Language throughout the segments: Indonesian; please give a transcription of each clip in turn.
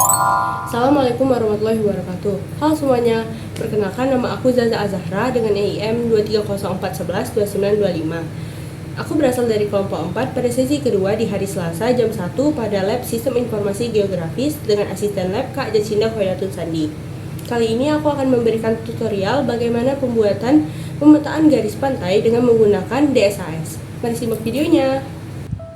Assalamualaikum warahmatullahi wabarakatuh. Halo semuanya, perkenalkan nama aku Zaza Azahra dengan NIM 23041129925. Aku berasal dari kelompok 4 pada sesi kedua di hari Selasa jam 1 pada Lab Sistem Informasi Geografis dengan asisten lab Kak Jacinda Khoyatun Sandi. Kali ini aku akan memberikan tutorial bagaimana pembuatan pemetaan garis pantai dengan menggunakan DSAS. Mari simak videonya.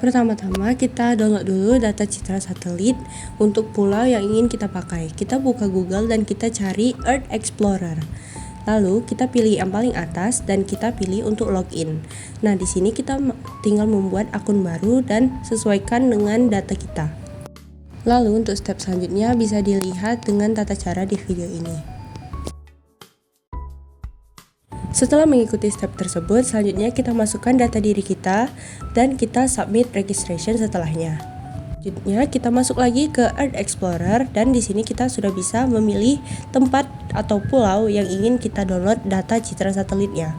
Pertama-tama kita download dulu data citra satelit untuk pulau yang ingin kita pakai. Kita buka Google dan kita cari Earth Explorer. Lalu kita pilih yang paling atas dan kita pilih untuk login. Nah, di sini kita tinggal membuat akun baru dan sesuaikan dengan data kita. Lalu untuk step selanjutnya bisa dilihat dengan tata cara di video ini. Setelah mengikuti step tersebut, selanjutnya kita masukkan data diri kita dan kita submit registration setelahnya. Selanjutnya kita masuk lagi ke Earth Explorer dan di sini kita sudah bisa memilih tempat atau pulau yang ingin kita download data citra satelitnya.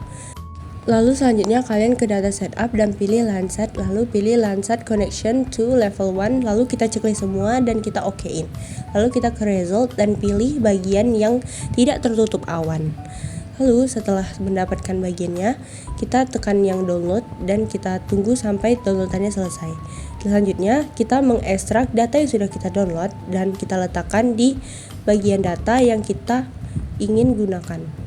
Lalu selanjutnya kalian ke data setup dan pilih Landsat, lalu pilih Landsat connection to level 1, lalu kita checklist semua dan kita okein. Lalu kita ke result dan pilih bagian yang tidak tertutup awan. Lalu setelah mendapatkan bagiannya, kita tekan yang download dan kita tunggu sampai downloadannya selesai. Selanjutnya, kita mengekstrak data yang sudah kita download dan kita letakkan di bagian data yang kita ingin gunakan.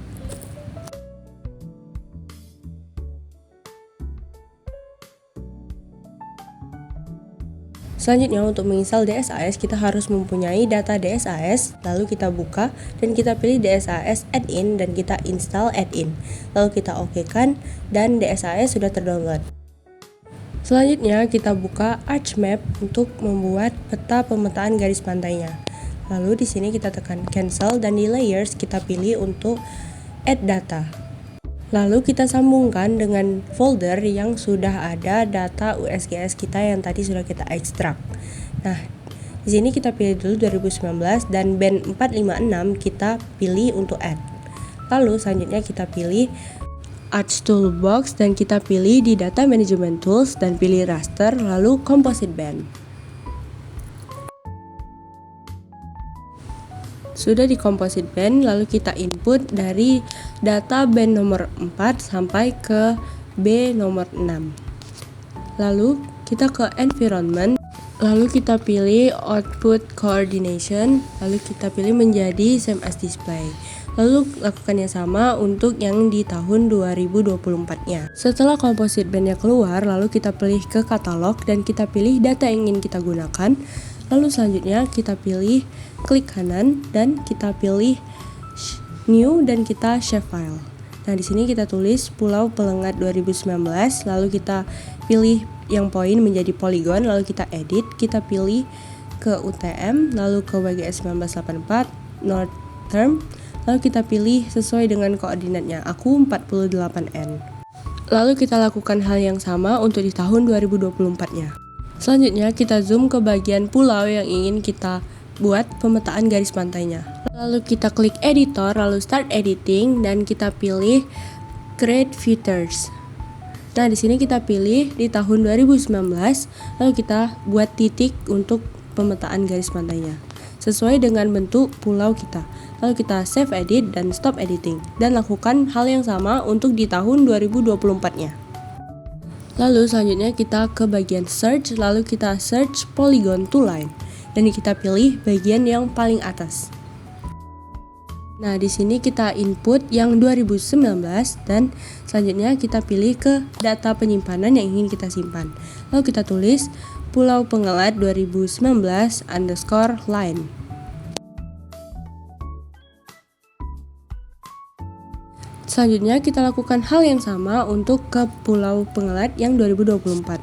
Selanjutnya untuk menginstal DSAS kita harus mempunyai data DSAS, lalu kita buka dan kita pilih DSAS add-in dan kita install add-in. Lalu kita okekan dan DSAS sudah terdownload. Selanjutnya kita buka ArcMap untuk membuat peta pemetaan garis pantainya. Lalu di sini kita tekan cancel dan di layers kita pilih untuk add data. Lalu kita sambungkan dengan folder yang sudah ada data USGS kita yang tadi sudah kita ekstrak. Nah, di sini kita pilih dulu 2019 dan band 456 kita pilih untuk add. Lalu selanjutnya kita pilih Arch Toolbox dan kita pilih di Data Management Tools dan pilih raster lalu Composite Band. Sudah di composite band, lalu kita input dari data band nomor 4 sampai ke B nomor 6. Lalu kita ke environment, lalu kita pilih output coordination, lalu kita pilih menjadi same as display. Lalu lakukan yang sama untuk yang di tahun 2024-nya. Setelah composite band-nya keluar, lalu kita pilih ke katalog dan kita pilih data yang ingin kita gunakan. Lalu selanjutnya kita pilih klik kanan dan kita pilih new dan kita save file. Nah, di sini kita tulis Pulau Pelengat 2019, lalu kita pilih yang poin menjadi polygon, lalu kita edit, kita pilih ke UTM, lalu ke WGS 1984 North Term, lalu kita pilih sesuai dengan koordinatnya, aku 48N. Lalu kita lakukan hal yang sama untuk di tahun 2024-nya. Selanjutnya kita zoom ke bagian pulau yang ingin kita buat pemetaan garis pantainya. Lalu kita klik editor, lalu start editing dan kita pilih create features. Nah, di sini kita pilih di tahun 2019, lalu kita buat titik untuk pemetaan garis pantainya sesuai dengan bentuk pulau kita. Lalu kita save edit dan stop editing dan lakukan hal yang sama untuk di tahun 2024-nya. Lalu selanjutnya kita ke bagian search, lalu kita search polygon to line dan kita pilih bagian yang paling atas. Nah, di sini kita input yang 2019 dan selanjutnya kita pilih ke data penyimpanan yang ingin kita simpan. Lalu kita tulis Pulau Pengelat 2019 _line. Selanjutnya kita lakukan hal yang sama untuk ke Pulau Pengelat yang 2024.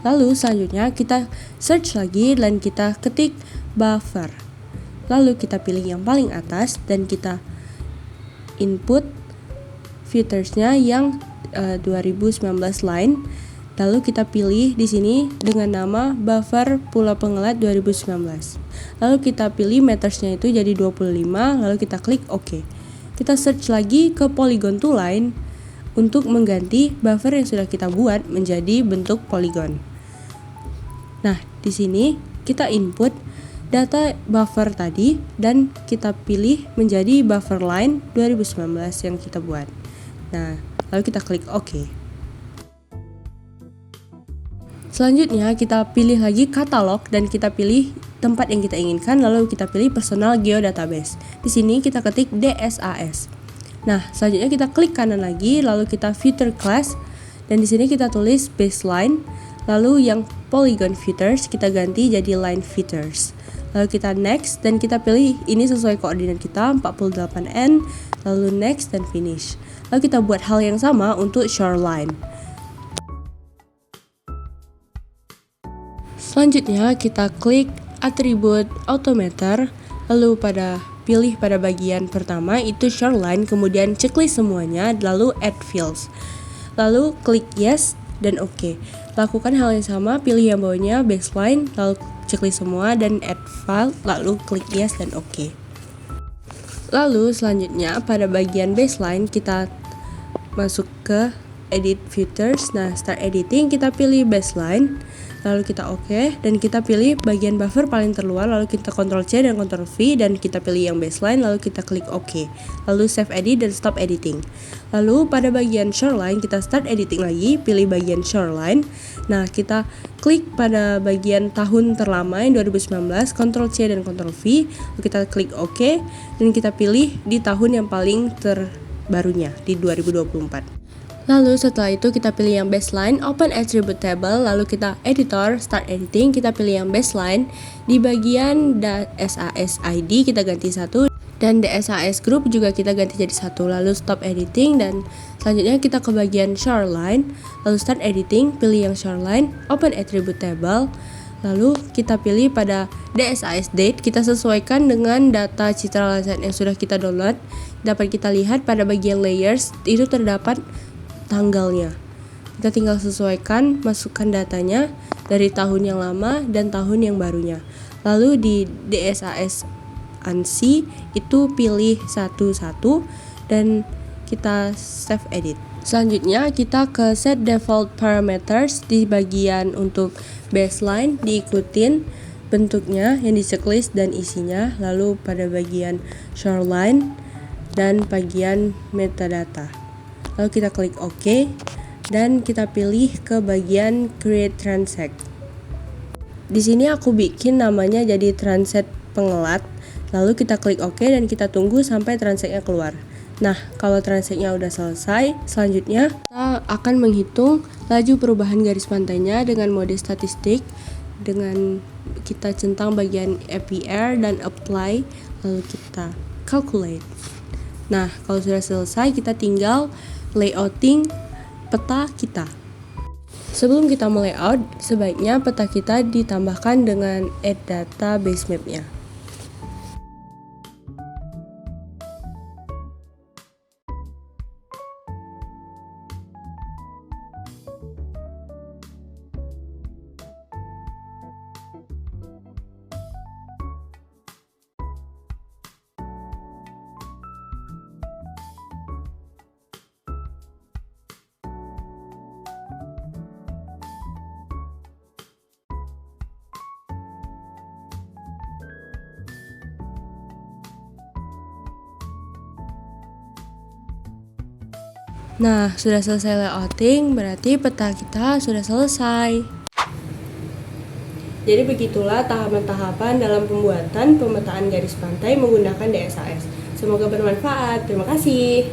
Lalu selanjutnya kita search lagi dan kita ketik buffer. Lalu kita pilih yang paling atas dan kita input featuresnya yang 2019 line. Lalu kita pilih di sini dengan nama buffer Pulau Pengelat 2019. Lalu kita pilih metersnya itu jadi 25, lalu kita klik OK. Kita search lagi ke polygon to line untuk mengganti buffer yang sudah kita buat menjadi bentuk polygon. Nah, di sini kita input data buffer tadi dan kita pilih menjadi buffer line 2019 yang kita buat. Nah, lalu kita klik OK. Selanjutnya kita pilih lagi katalog dan kita pilih tempat yang kita inginkan, lalu kita pilih personal geodatabase. Di sini kita ketik DSAS. Nah, selanjutnya kita klik kanan lagi, lalu kita filter class dan di sini kita tulis baseline, lalu yang polygon features kita ganti jadi line features. Lalu kita next dan kita pilih ini sesuai koordinat kita 48N, lalu next dan finish. Lalu kita buat hal yang sama untuk shoreline. Selanjutnya kita klik atribut automator, lalu pilih pada bagian pertama itu shoreline, kemudian checklist semuanya, lalu add fields. Lalu klik yes dan OK. Lakukan hal yang sama, pilih yang bawahnya baseline, lalu checklist semua dan add file, lalu klik yes dan OK. Lalu selanjutnya pada bagian baseline kita masuk ke edit features. Nah, start editing kita pilih baseline, lalu kita OK dan kita pilih bagian buffer paling terluar, lalu kita Ctrl C dan Ctrl V dan kita pilih yang baseline, lalu kita klik OK. Lalu save edit dan stop editing. Lalu pada bagian shoreline kita start editing lagi, pilih bagian shoreline. Nah, kita klik pada bagian tahun terlama yang 2019, Ctrl C dan Ctrl V, lalu kita klik OK dan kita pilih di tahun yang paling terbarunya di 2024. Lalu setelah itu kita pilih yang baseline, open attribute table, lalu kita editor, start editing, kita pilih yang baseline. Di bagian SAS ID kita ganti 1 dan DSAS group juga kita ganti jadi 1. Lalu stop editing dan selanjutnya kita ke bagian shoreline, lalu start editing, pilih yang shoreline, open attribute table. Lalu kita pilih pada DSAS date, kita sesuaikan dengan data citra landscape yang sudah kita download. Dapat kita lihat pada bagian layers itu terdapat tanggalnya. Kita tinggal sesuaikan, masukkan datanya dari tahun yang lama dan tahun yang barunya. Lalu di DSAS ANSI itu pilih satu-satu dan kita save edit. Selanjutnya kita ke set default parameters. Di bagian untuk baseline diikutin bentuknya yang di checklist dan isinya. Lalu pada bagian shoreline dan bagian metadata. Lalu kita klik OK dan kita pilih ke bagian create transact. Di sini aku bikin namanya jadi transact pengelat. Lalu kita klik OK dan kita tunggu sampai transactnya keluar. Nah, kalau transactnya udah selesai, selanjutnya kita akan menghitung laju perubahan garis pantainya dengan mode statistik. Dengan kita centang bagian APR dan apply, lalu kita calculate. Nah, kalau sudah selesai kita tinggal layouting peta kita. Sebelum kita melayout, sebaiknya peta kita ditambahkan dengan add data base map-nya. Nah, sudah selesai layouting, berarti peta kita sudah selesai. Jadi begitulah tahapan-tahapan dalam pembuatan pemetaan garis pantai menggunakan DSAS. Semoga bermanfaat. Terima kasih.